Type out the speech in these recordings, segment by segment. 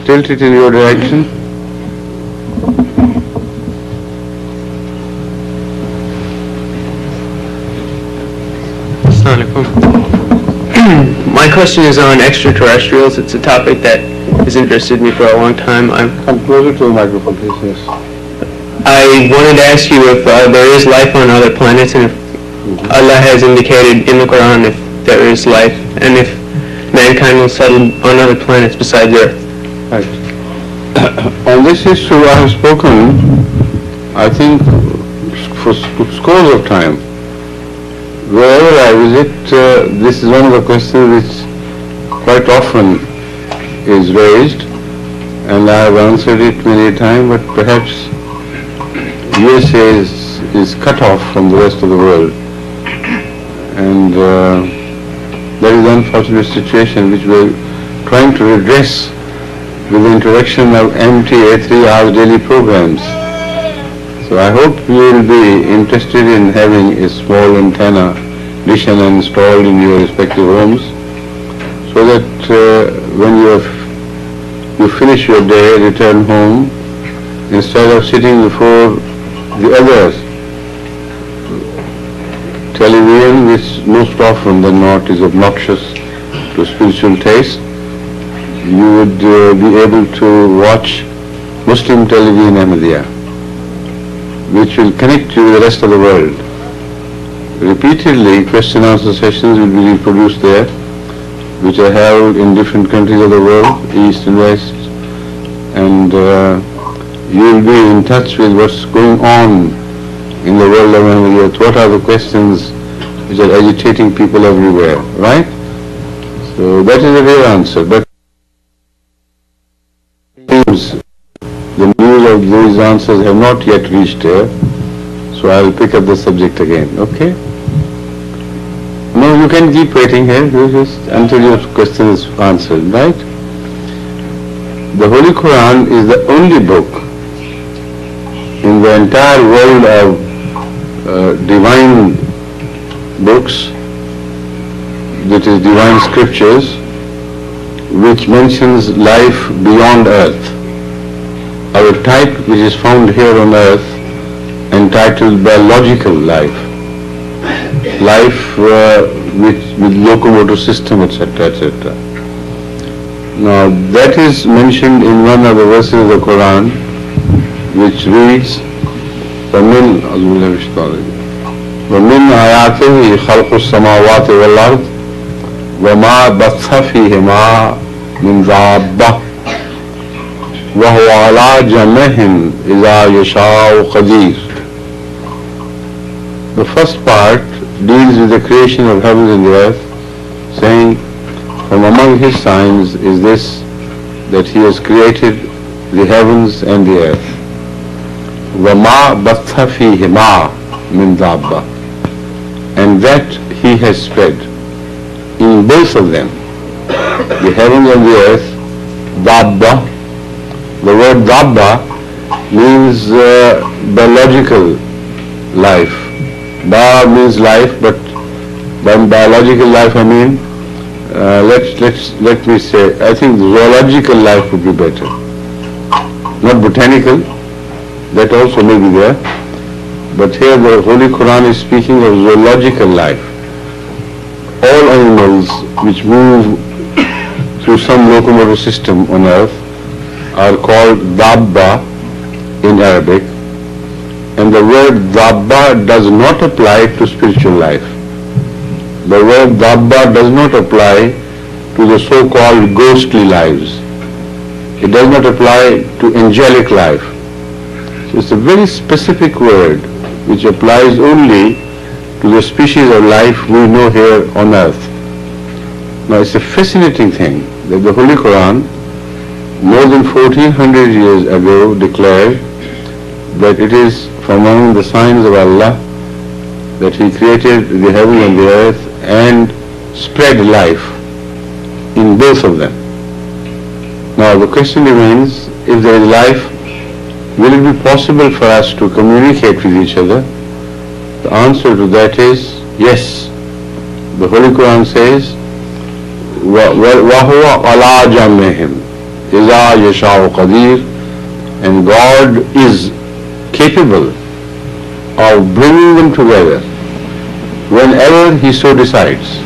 Tilt it in your direction. My question is on extraterrestrials. It's a topic that has interested me for a long time. Come closer to the microphone, please. Yes. I wanted to ask you if there is life on other planets, and if Allah has indicated in the Quran if there is life, and if mankind will settle on other planets besides Earth. Right. On this issue I have spoken, I think, for scores of time. Wherever I visit, this is one of the questions which quite often is raised, and I have answered it many times, but perhaps USA is cut off from the rest of the world, and that is an unfortunate situation which we are trying to redress with the introduction of MTA 3-hour daily programs. So I hope you will be interested in having a small antenna dish and installed in your respective homes, so that when you finish your day, return home, instead of sitting before the other television, which most often than not is obnoxious to spiritual taste, you would be able to watch Muslim television Ahmadiyya, which will connect you with the rest of the world. Repeatedly, question-answer sessions will be reproduced there, which are held in different countries of the world, East and West, and you will be in touch with what's going on in the world of Ahmadiyya. What are the questions which are agitating people everywhere, right? So that is a real answer. But the news of those answers have not yet reached here, so I will pick up the subject again, okay? No, you can keep waiting here, you just until your question is answered, right? The Holy Quran is the only book in the entire world of divine books, that is divine scriptures, which mentions life beyond earth. Our type which is found here on earth, entitled biological life, life with locomotor system, etc., etc. Now that is mentioned in one of the verses of the Quran, which reads, وَمِنْ آيَاتِهِ خَلْقُ السَّمَاوَاتِ وَالْأَرْضِ وَمَا بَثَّ فِيهِمَا مِنْ دَابَّةٍ وَهُوَ عَلَى جَمْعِهِمْ إِذَا يَشَاءُ قَدِيرٌ. The first part deals with the creation of heavens and the earth, saying, from among his signs is this, that he has created the heavens and the earth. وَمَا بَثَّ فِيهِمَا مِنْ دَابَّةٍ, and that he has spread in both of them, the heavens and the earth, dabba. The word dabba means biological life. Ba means life, but by biological life I mean, let me say, I think zoological life would be better. Not botanical, that also may be there, but here the Holy Quran is speaking of zoological life. All animals which move through some locomotor system on earth are called dabba in Arabic, and the word dabba does not apply to spiritual life. The word dabba does not apply to the so-called ghostly lives. It does not apply to angelic life. So it's a very specific word which applies only to the species of life we know here on earth. Now it's a fascinating thing that the Holy Quran, more than 1400 years ago, declared that it is from among the signs of Allah that He created the heaven and the earth and spread life in both of them. Now the question remains, if there is life, will it be possible for us to communicate with each other? The answer to that is yes. The Holy Quran says وَهُوَ عَلَى جَمْعِهِمْ إِذَا يَشَاءُ قَدِيرٌ, and God is capable of bringing them together whenever He so decides.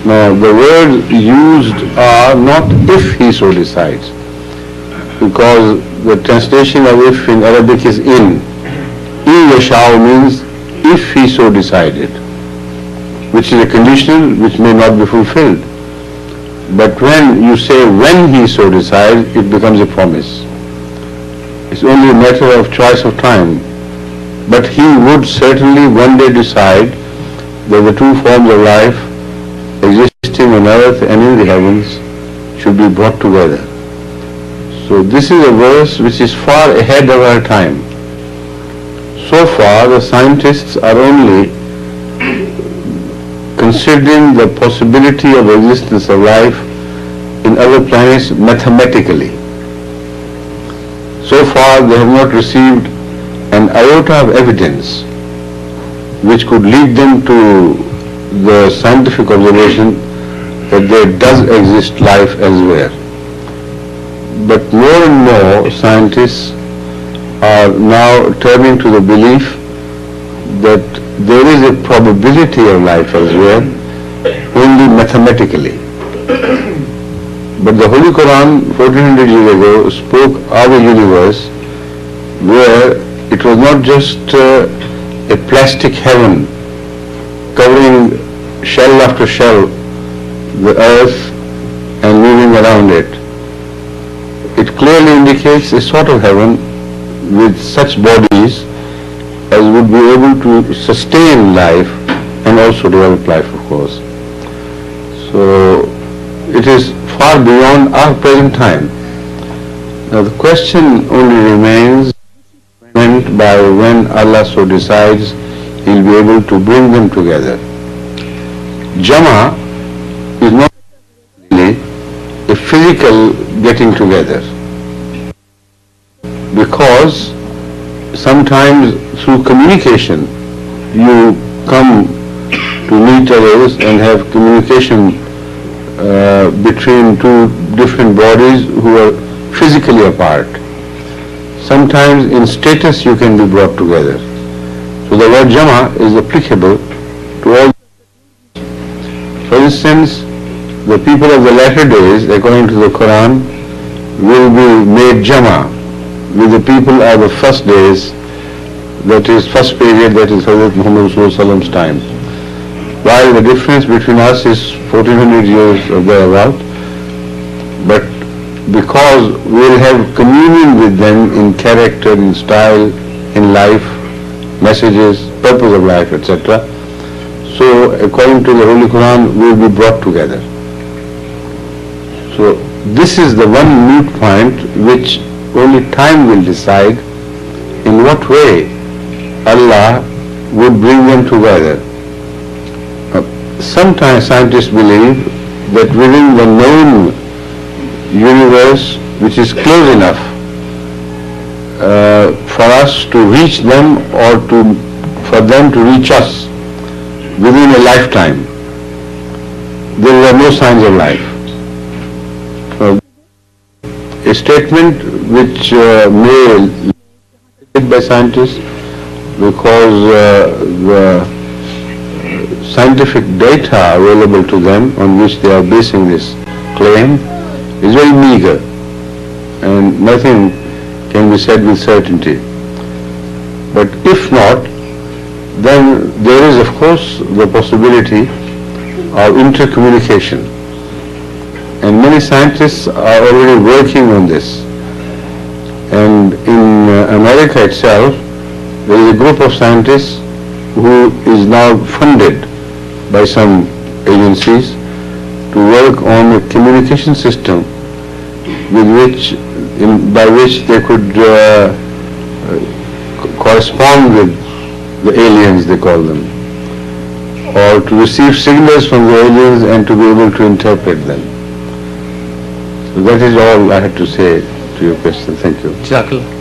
Now, the words used are not if He so decides, because the translation of if in Arabic is in. In yasha'u means if He so decided, which is a condition which may not be fulfilled. But when you say when He so decides, it becomes a promise. It's only a matter of choice of time. But He would certainly one day decide that the two forms of life existing on earth and in the heavens should be brought together. So this is a verse which is far ahead of our time. So far the scientists are only considering the possibility of existence of life in other planets mathematically. So far they have not received an iota of evidence which could lead them to the scientific observation that there does exist life elsewhere. But more and more scientists are now turning to the belief that there is a probability of life elsewhere only mathematically. But the Holy Quran 1400 years ago spoke of a universe where it was not just a plastic heaven covering shell after shell the earth and moving around it. It clearly indicates a sort of heaven with such bodies as would be able to sustain life and also develop life, of course. So it is far beyond our present time. Now the question only remains meant by when Allah so decides He'll be able to bring them together. Jama is not really a physical getting together, because sometimes through communication you come to meet others and have communication between two different bodies who are physically apart. Sometimes in status you can be brought together. So the word Jama is applicable to all. For instance, the people of the latter days, according to the Quran, will be made Jama with the people of the first days, that is first period, that is Hadhrat Muhammad Sallallahu time. While the difference between us is 1400 years or thereabout, but because we will have communion with them in character, in style, in life, messages, purpose of life, etc. So according to the Holy Quran, we will be brought together. So this is the one moot point which only time will decide in what way Allah would bring them together. Sometimes scientists believe that within the known universe, which is close enough for us to reach them or for them to reach us within a lifetime, there were no signs of life. A statement which may be made by scientists because the scientific data available to them on which they are basing this claim is very meager, and nothing can be said with certainty. But if not, then there is of course the possibility of intercommunication, and many scientists are already working on this. And in America itself, there is a group of scientists who is now funded by some agencies to work on a communication system by which they could correspond with the aliens, they call them, or to receive signals from the aliens and to be able to interpret them. So that is all I had to say to your question. Thank you. Jazakallah.